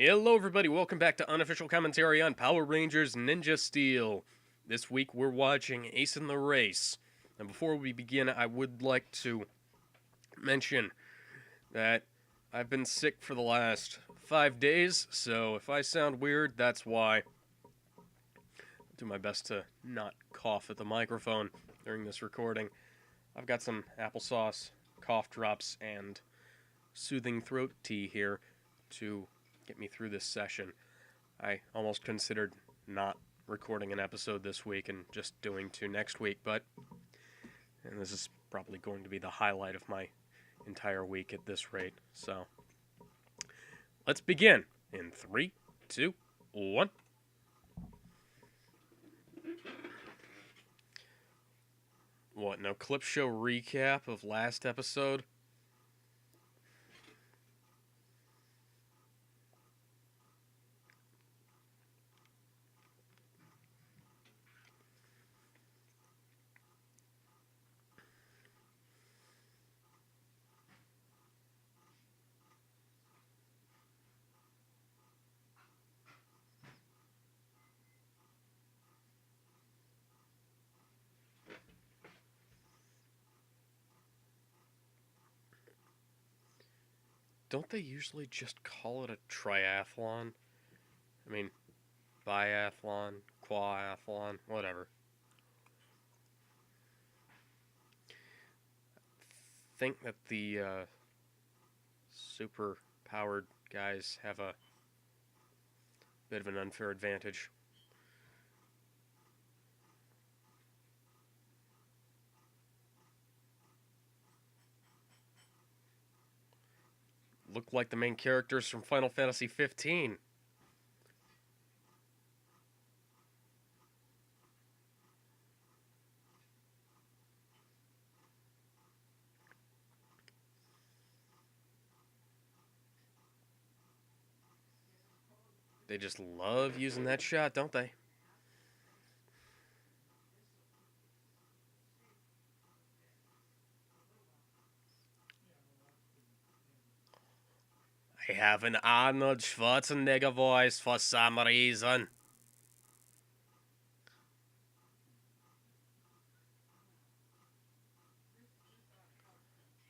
Hello, everybody. Welcome back to Unofficial Commentary on Power Rangers Ninja Steel. This week we're watching Ace in the Race. And before we begin, I would like to mention that I've been sick for the last 5 days, so if I sound weird, that's why. I'll do my best to not cough at the microphone during this recording. I've got some applesauce, cough drops, and soothing throat tea here to get me through this session. I almost considered not recording an episode this week and just doing two next week, and this is probably going to be the highlight of my entire week at this rate. So, let's begin in 3, 2, 1. What, no clip show recap of last episode? Don't they usually just call it a triathlon? I mean, biathlon, quathlon, whatever. Think that the super powered guys have a bit of an unfair advantage. Look like the main characters from Final Fantasy 15. They just love using that shot, don't they? I have an Arnold Schwarzenegger voice for some reason.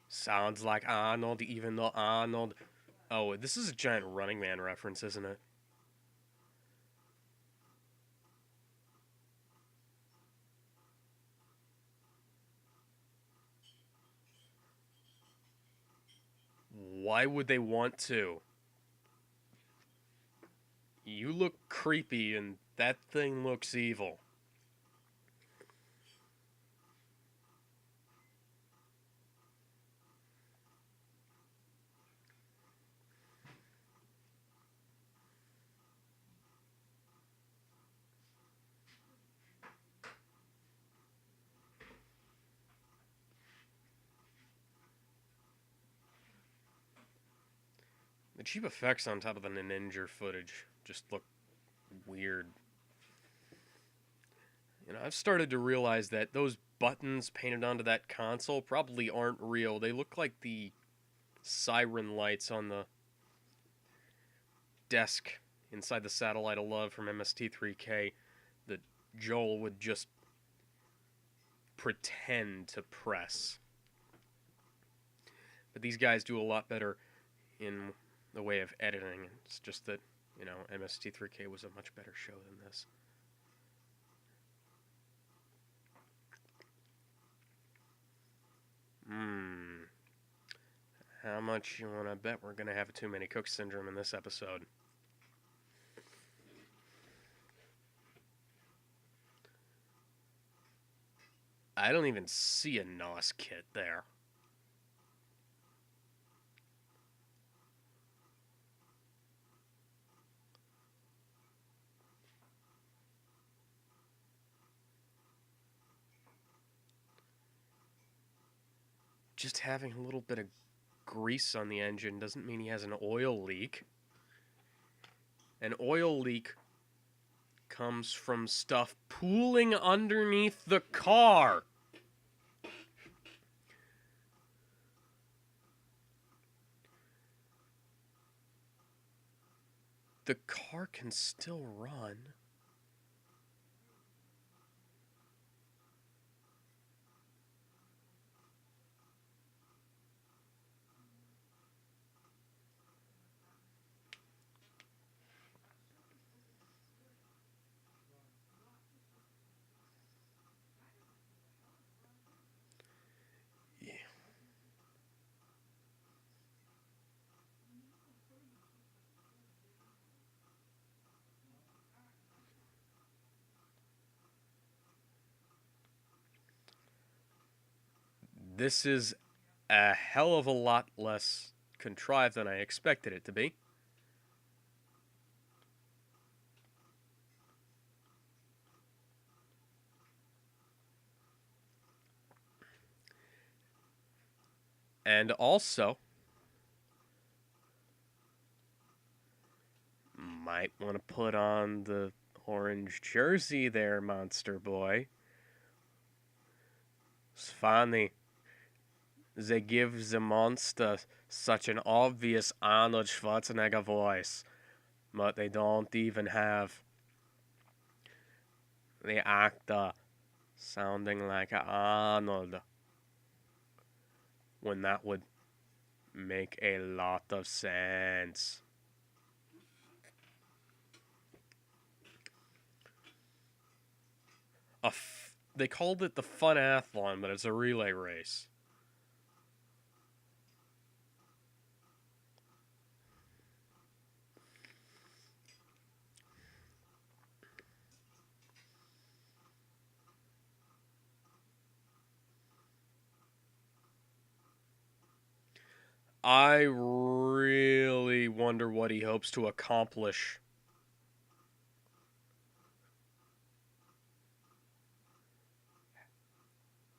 Sounds like Arnold, even though Arnold... Oh, this is a giant Running Man reference, isn't it? Why would they want to? You look creepy and that thing looks evil. The cheap effects on top of the Ninja footage just look weird. You know, I've started to realize that those buttons painted onto that console probably aren't real. They look like the siren lights on the desk inside the Satellite of Love from MST3K that Joel would just pretend to press. But these guys do a lot better in the way of editing. It's just that, you know, MST3K was a much better show than this. How much you want to bet we're going to have a too many cooks syndrome in this episode? I don't even see a NOS kit there. Just having a little bit of grease on the engine doesn't mean he has an oil leak. An oil leak comes from stuff pooling underneath the car. The car can still run. Yeah. This is a hell of a lot less contrived than I expected it to be. And also, might want to put on the orange jersey there, Monster Boy. It's funny. They give the monster such an obvious Arnold Schwarzenegger voice, but they don't even have the actor sounding like Arnold, when that would make a lot of sense. They called it the Fun Athlon, but it's a relay race. I really wonder what he hopes to accomplish.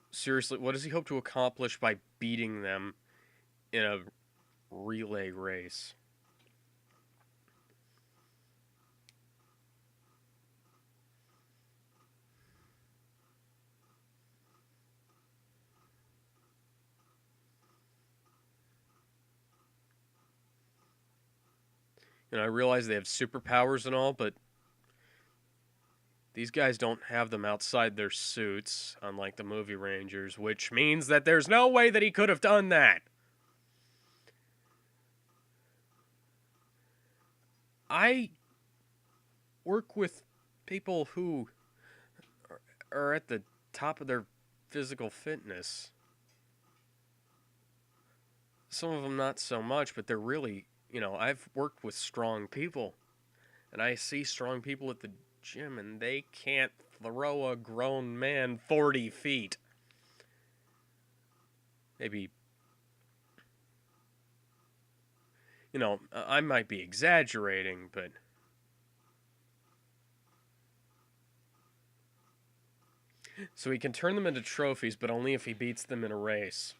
Seriously, what does he hope to accomplish by beating them in a relay race? I realize they have superpowers and all, but these guys don't have them outside their suits, unlike the movie Rangers, which means that there's no way that he could have done that. I work with people who are at the top of their physical fitness. Some of them not so much, but they're really, I've worked with strong people, and I see strong people at the gym, and they can't throw a grown man 40 feet. Maybe, I might be exaggerating, but so he can turn them into trophies, but only if he beats them in a race.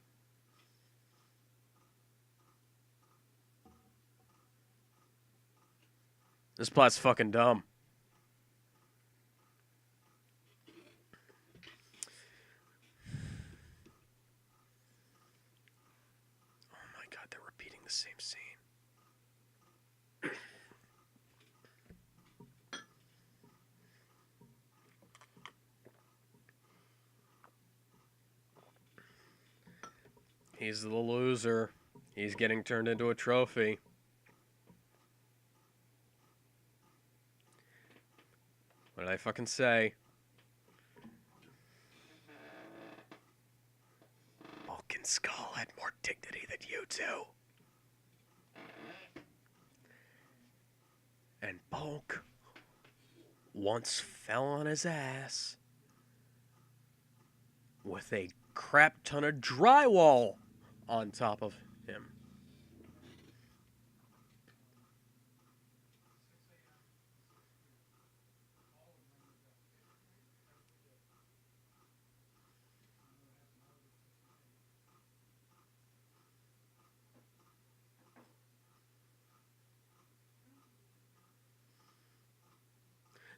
This plot's fucking dumb. Oh my god, they're repeating the same scene. He's the loser. He's getting turned into a trophy. What did I fucking say? Bulk and Skull had more dignity than you two. And Bulk once fell on his ass with a crap ton of drywall on top of him.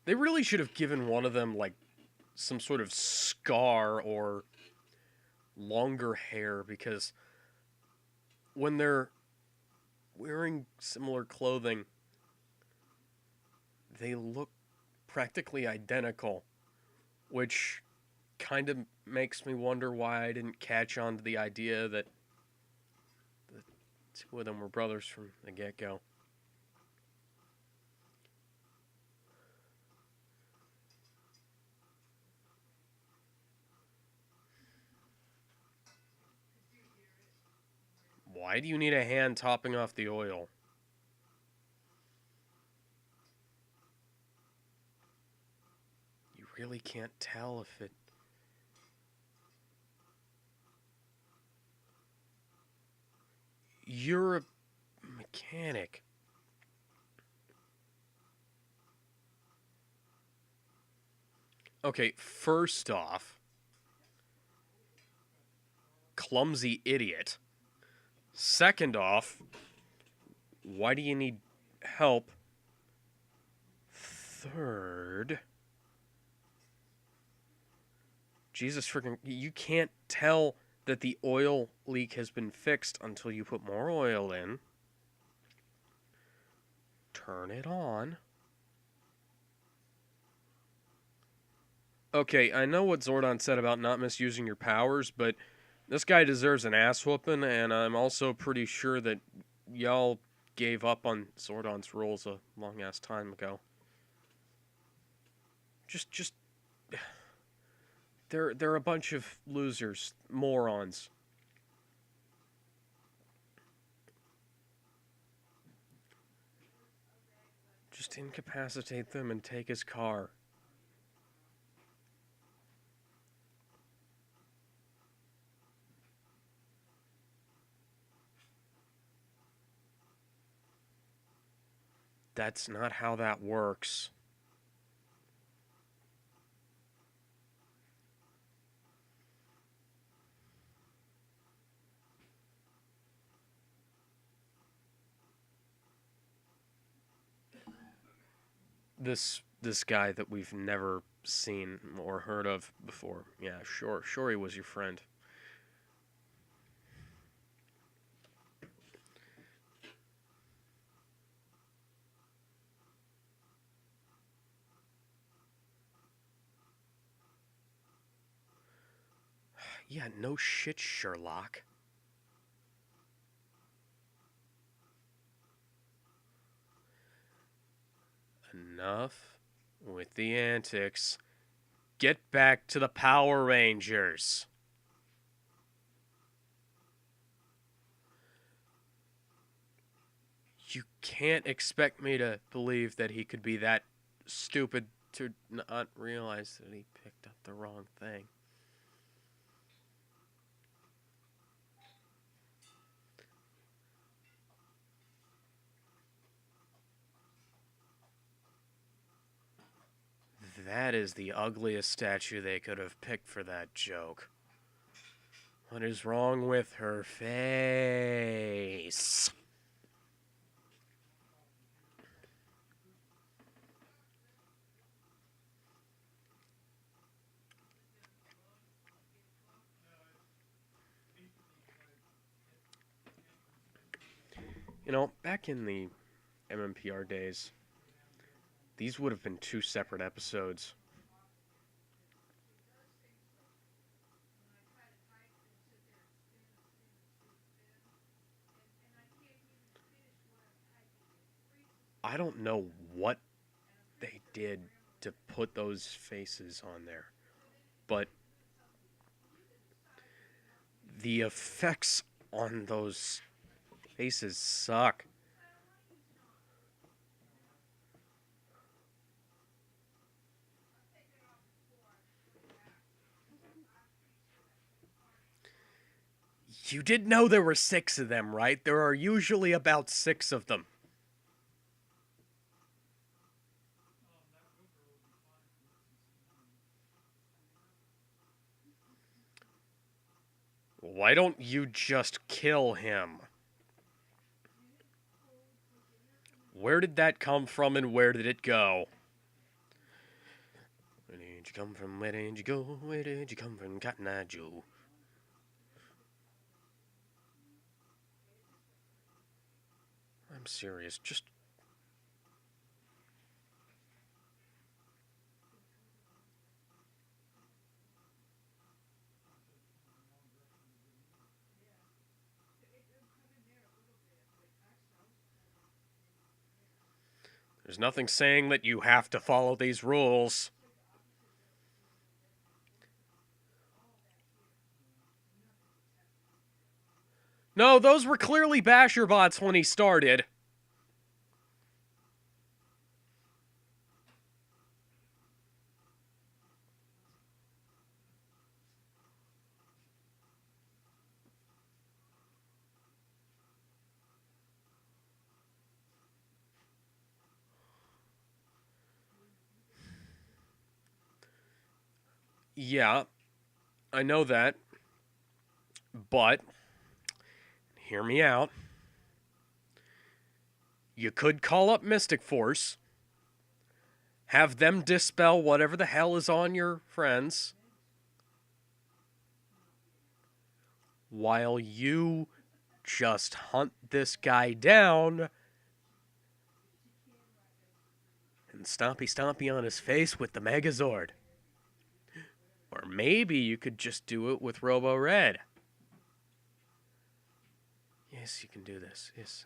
They really should have given one of them, like, some sort of scar or longer hair, because when they're wearing similar clothing, they look practically identical, which kind of makes me wonder why I didn't catch on to the idea that the two of them were brothers from the get-go. Why do you need a hand topping off the oil? You really can't tell if it... You're a mechanic. Okay, first off, clumsy idiot. Second off, why do you need help? Third, Jesus freaking, you can't tell that the oil leak has been fixed until you put more oil in. Turn it on. Okay, I know what Zordon said about not misusing your powers, but this guy deserves an ass whooping, and I'm also pretty sure that y'all gave up on Zordon's rules a long ass time ago. Just they're a bunch of losers, morons. Just incapacitate them and take his car. That's not how that works. This guy that we've never seen or heard of before. Yeah, sure he was your friend. Yeah, no shit, Sherlock. Enough with the antics. Get back to the Power Rangers. You can't expect me to believe that he could be that stupid to not realize that he picked up the wrong thing. That is the ugliest statue they could have picked for that joke. What is wrong with her face? You know, back in the MMPR days, these would have been 2 separate episodes. I don't know what they did to put those faces on there, but the effects on those faces suck. You did know there were 6 of them, right? There are usually about 6 of them. Why don't you just kill him? Where did that come from and where did it go? Where did you come from? Where did you go? Where did you come from, Cotton Eye Joe? I'm serious. Just There's nothing saying that you have to follow these rules. No, those were clearly Basher bots when he started. Yeah, I know that. But, hear me out. You could call up Mystic Force, have them dispel whatever the hell is on your friends, while you just hunt this guy down and stompy on his face with the Megazord. Or maybe you could just do it with Robo Red. Yes, you can do this. Yes.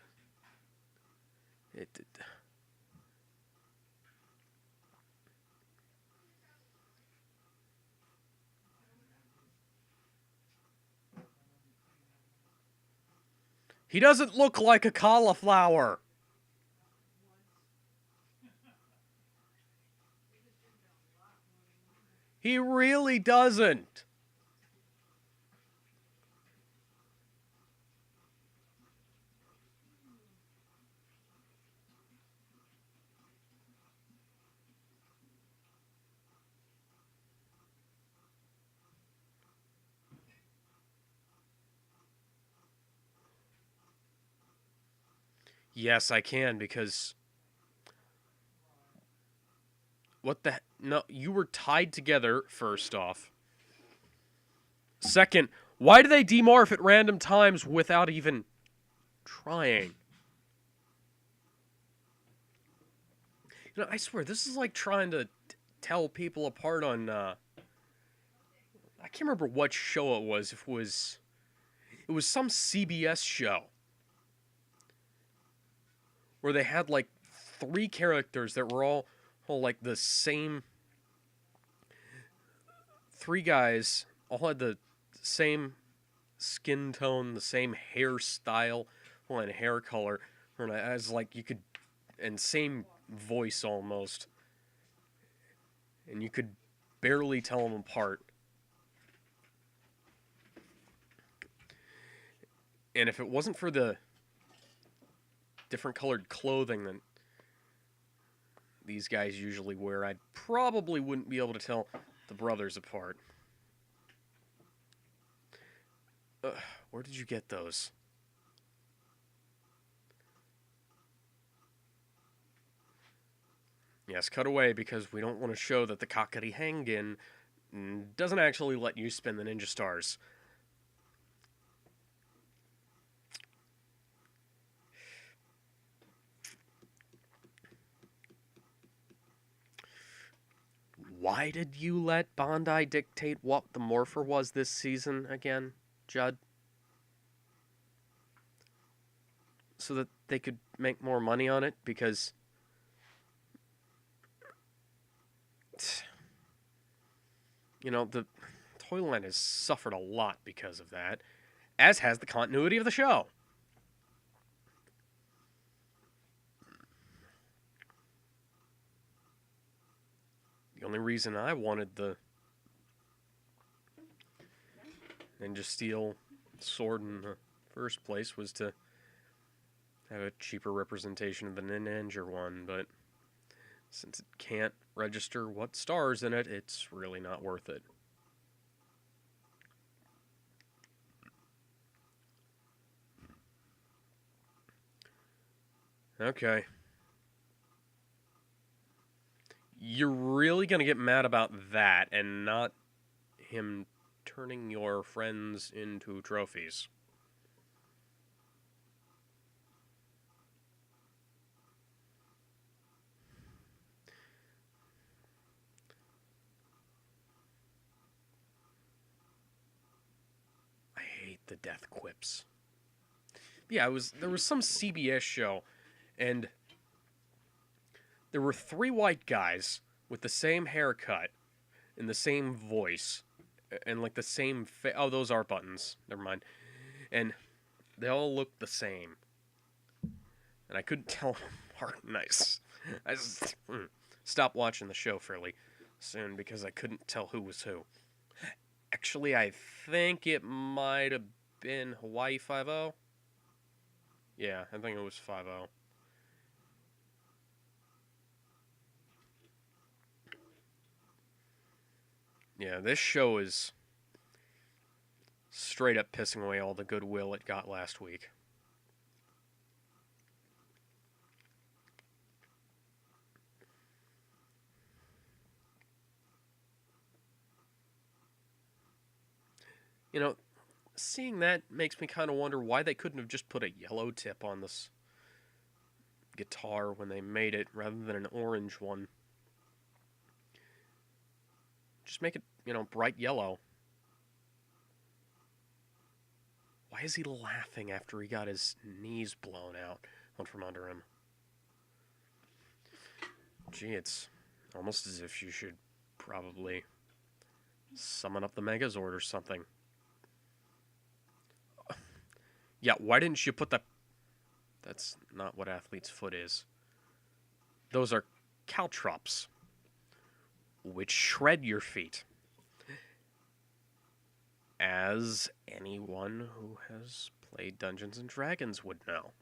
He doesn't look like a cauliflower. He really doesn't. Yes, I can, because... What the... No, you were tied together, first off. Second, why do they demorph at random times without even trying? You know, I swear, this is like trying to tell people apart on... I can't remember what show it was. If it was... It was some CBS show. Where they had, like, 3 characters that were all like, the same... 3 guys all had the same skin tone, the same hairstyle, and hair color. And as like you could, and same voice almost, and you could barely tell them apart. And if it wasn't for the different colored clothing that these guys usually wear, I probably wouldn't be able to tell the brothers apart. Where did you get those? Yes, cut away, because we don't want to show that the Kakari Hangin doesn't actually let you spin the ninja stars. Why did you let Bandai dictate what the Morpher was this season again, Judd? So that they could make more money on it? Because... You know, the toy line has suffered a lot because of that, as has the continuity of the show. The only reason I wanted the Ninja Steel sword in the first place was to have a cheaper representation of the Ninja one, but since it can't register what stars in it, it's really not worth it. Okay. You're really going to get mad about that and not him turning your friends into trophies. I hate the death quips. Yeah, there was some CBS show, and There were three white guys with the same haircut and the same voice and like the same oh, those are buttons. Never mind. And they all looked the same. And I couldn't tell them apart. Nice. I just stopped watching the show fairly soon because I couldn't tell who was who. Actually, I think it might have been Hawaii 5-0. Yeah, I think it was 5-0. Yeah, this show is straight up pissing away all the goodwill it got last week. You know, seeing that makes me kind of wonder why they couldn't have just put a yellow tip on this guitar when they made it rather than an orange one. Just make it, bright yellow. Why is he laughing after he got his knees blown out from under him? Gee, it's almost as if you should probably summon up the Megazord or something. Yeah, why didn't you put the... That's not what athlete's foot is. Those are caltrops, which shred your feet. As anyone who has played Dungeons and Dragons would know.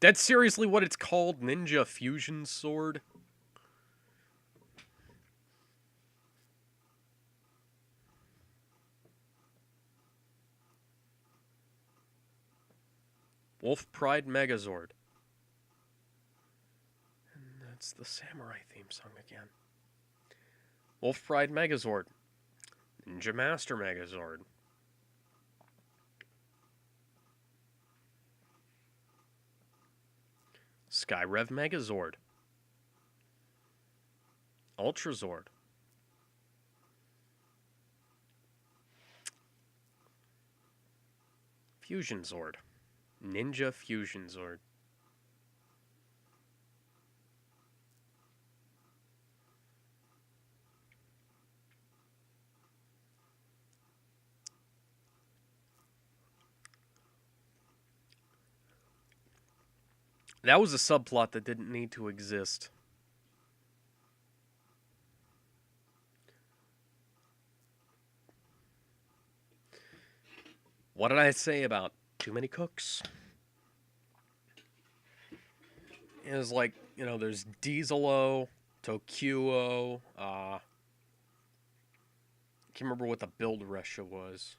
That's seriously what it's called? Ninja Fusion Sword? Wolf Pride Megazord. And that's the samurai theme song again. Wolf Pride Megazord. Ninja Master Megazord. Skyrev Megazord. Ultrazord. Fusion Zord. Ninja Fusion Zord. That was a subplot that didn't need to exist. What did I say about too many cooks? It was like, there's Diesel-O, Tokuo, I can't remember what the build Russia was.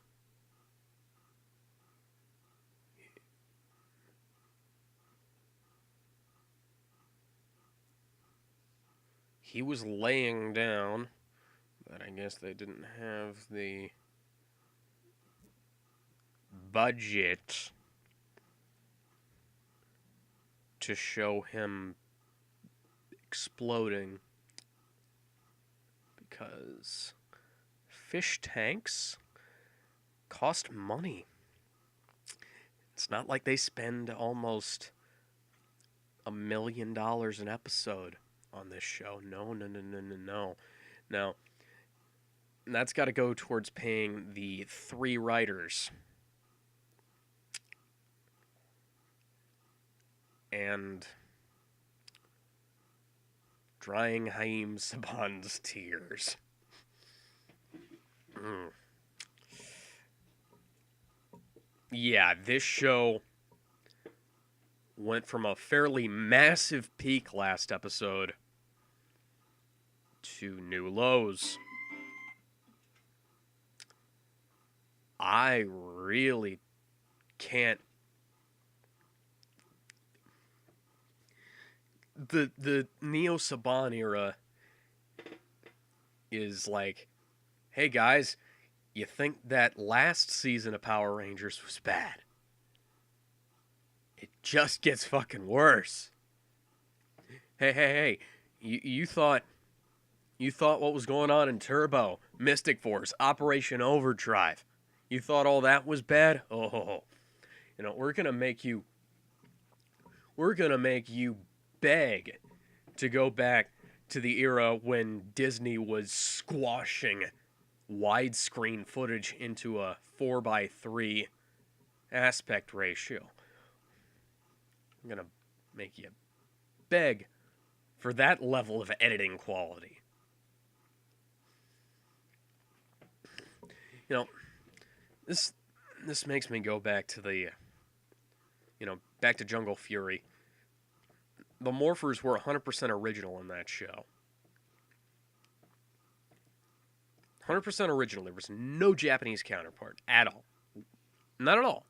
He was laying down, but I guess they didn't have the budget to show him exploding because fish tanks cost money. It's not like they spend almost $1 million an episode on this show. No. Now, that's got to go towards paying the 3 writers and drying Haim Saban's tears. Yeah, this show went from a fairly massive peak last episode to new lows. I really can't. The Neo Saban era is like, hey guys, you think that last season of Power Rangers was bad? It just gets fucking worse. Hey, you thought what was going on in Turbo, Mystic Force, Operation Overdrive? You thought all that was bad? Oh, we're gonna make you beg to go back to the era when Disney was squashing widescreen footage into a 4:3 aspect ratio. I'm gonna make you beg for that level of editing quality. You know, this makes me go back to back to Jungle Fury. The Morphers were 100% original in that show. 100% original. There was no Japanese counterpart at all. Not at all.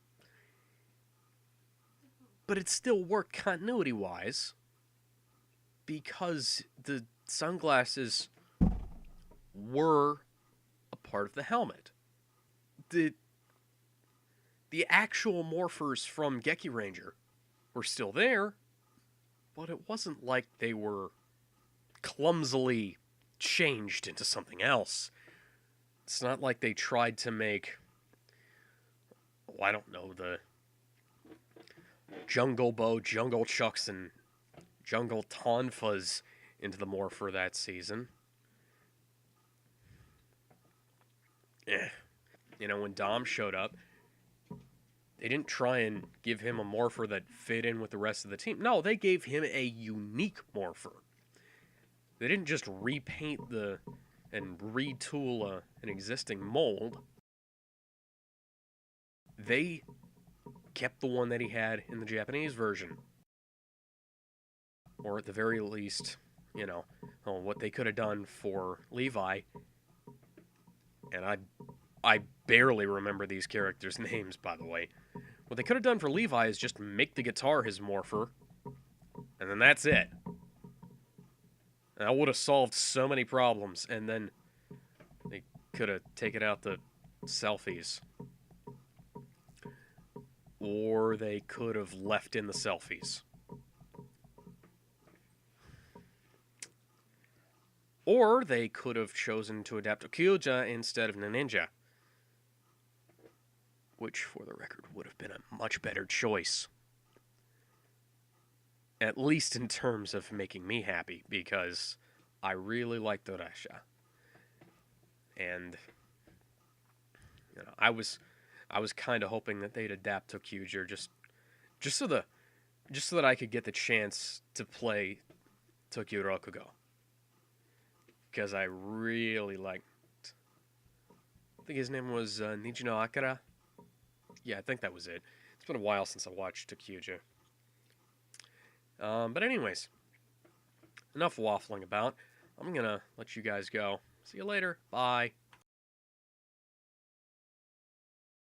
But it still worked continuity-wise because the sunglasses were a part of the helmet. The actual morphers from Geki Ranger were still there, but it wasn't like they were clumsily changed into something else. It's not like they tried to make, I don't know, the Jungle Bow, Jungle Chucks, and Jungle Tonfas into the morpher that season. When Dom showed up, they didn't try and give him a morpher that fit in with the rest of the team. No, they gave him a unique morpher. They didn't just repaint and retool an existing mold. They kept the one that he had in the Japanese version. Or at the very least, what they could have done for Levi. And I barely remember these characters' names, by the way. What they could have done for Levi is just make the guitar his morpher, and then that's it. And that would have solved so many problems, and then they could have taken out the selfies. Or they could have left in the selfies. Or they could have chosen to adapt Okuja instead of Ninja. Which, for the record, would have been a much better choice. At least in terms of making me happy, because I really like Doresha. And, I was kind of hoping that they'd adapt Tokyuger just so that I could get the chance to play Tokyo Rokugo. Because I really liked, I think his name was Nijino Akira. Yeah, I think that was it. It's been a while since I watched Tokyuger. But anyways, enough waffling about. I'm gonna let you guys go. See you later. Bye.